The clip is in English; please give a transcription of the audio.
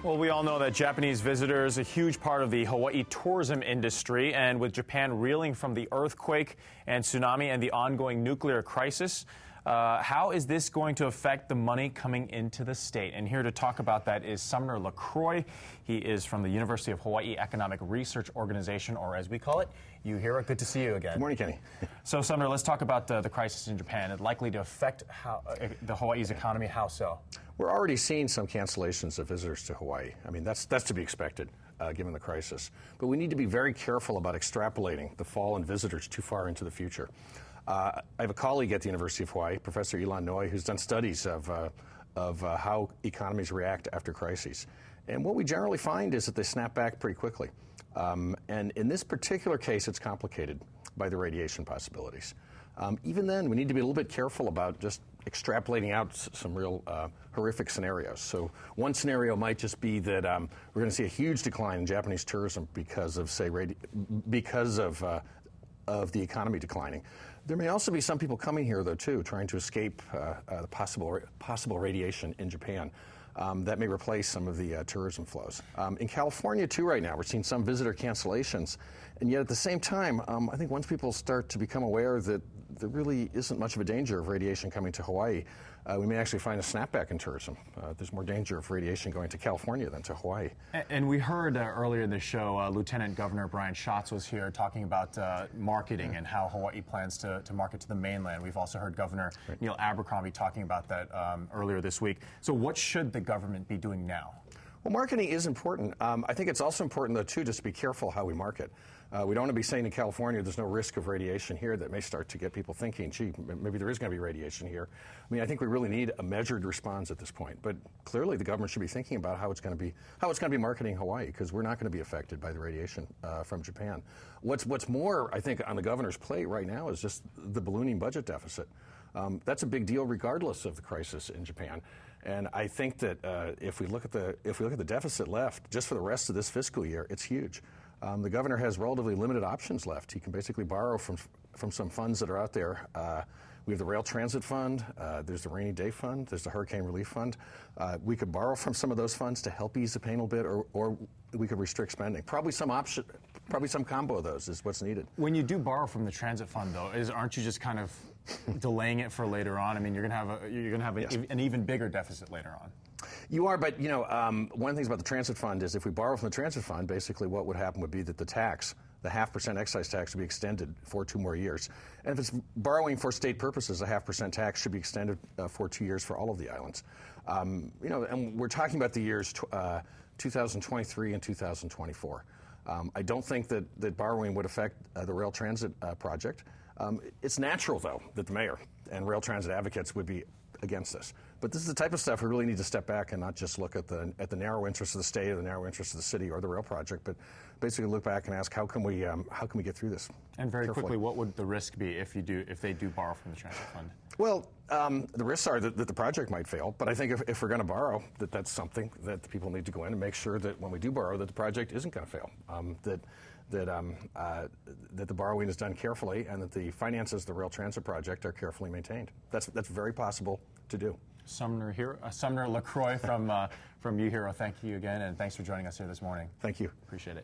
Well, we all know that Japanese visitors are a huge part of the Hawaii tourism industry, and with Japan reeling from the earthquake and tsunami and the ongoing nuclear crisis, how is this going to affect the money coming into the state? And here to talk about that is Sumner LaCroix. He is from the University of Hawaii Economic Research Organization, or as we call it, UHERO. Good to see you again. Good morning, Kenny. So, Sumner, let's talk about the crisis in Japan. It's likely to affect the Hawaii's economy. How so? We're already seeing some cancellations of visitors to Hawaii. I mean, that's to be expected, given the crisis. But we need to be very careful about extrapolating the fall in visitors too far into the future. I have a colleague at the University of Hawaii, Professor Ilan Noy, who's done studies of how economies react after crises. And what we generally find is that they snap back pretty quickly. And in this particular case, it's complicated by the radiation possibilities. Even then, we need to be a little bit careful about just extrapolating out some real horrific scenarios. So one scenario might just be that we're going to see a huge decline in Japanese tourism because of, say, of the economy declining. There may also be some people coming here, though, too, trying to escape the possible radiation in Japan. That may replace some of the tourism flows. In California, too, right now, we're seeing some visitor cancellations. And yet, at the same time, I think once people start to become aware that there really isn't much of a danger of radiation coming to Hawaii, we may actually find a snapback in tourism. There's more danger of radiation going to California than to Hawaii. And we heard earlier in the show, Lieutenant Governor Brian Schatz was here talking about marketing and how Hawaii plans to market to the mainland. We've also heard Governor Neil Abercrombie talking about that earlier this week. So what should the government be doing now? Well, marketing is important. I think it's also important, though, too, just to be careful how we market. We don't want to be saying in California there's no risk of radiation here. That may start to get people thinking, gee, maybe there is going to be radiation here. I mean, I think we really need a measured response at this point. But clearly the government should be thinking about how it's going to be marketing Hawaii, because we're not going to be affected by the radiation from Japan. What's more, I think, on the governor's plate right now is just the ballooning budget deficit. That's a big deal regardless of the crisis in Japan. And I think that if we look at the deficit left just for the rest of this fiscal year, it's huge. The governor has relatively limited options left. He can basically borrow from some funds that are out there. We have the Rail Transit Fund, there's the Rainy Day Fund, there's the Hurricane Relief Fund. We could borrow from some of those funds to help ease the pain a little bit, or we could restrict spending. Probably some combo of those is what's needed. When you do borrow from the Transit Fund, though, aren't you just kind of delaying it for later on? I mean, you're going to have Yes. an even bigger deficit later on. You are, but you know, one of the things about the Transit Fund is if we borrow from the Transit Fund, basically what would happen would be that the 0.5% excise tax would be extended for 2 more years. And if it's borrowing for state purposes, a 0.5% tax should be extended for 2 years for all of the islands. You know, and we're talking about the years 2023 and 2024. I don't think that borrowing would affect the rail transit project. It's natural, though, that the mayor and rail transit advocates would be against this. But this is the type of stuff we really need to step back and not just look at the narrow interests of the state or the narrow interests of the city or the rail project, but basically look back and ask how can we get through this? And very carefully. quickly, what would the risk be if they do borrow from the Transit Fund? Well, the risks are that the project might fail, but I think if we're going to borrow, that's something that the people need to go in and make sure that when we do borrow, that the project isn't going to fail. That the borrowing is done carefully and that the finances of the rail transit project are carefully maintained. That's very possible to do. Sumner LaCroix from UHERO, thank you again, and thanks for joining us here this morning. Thank you. Appreciate it.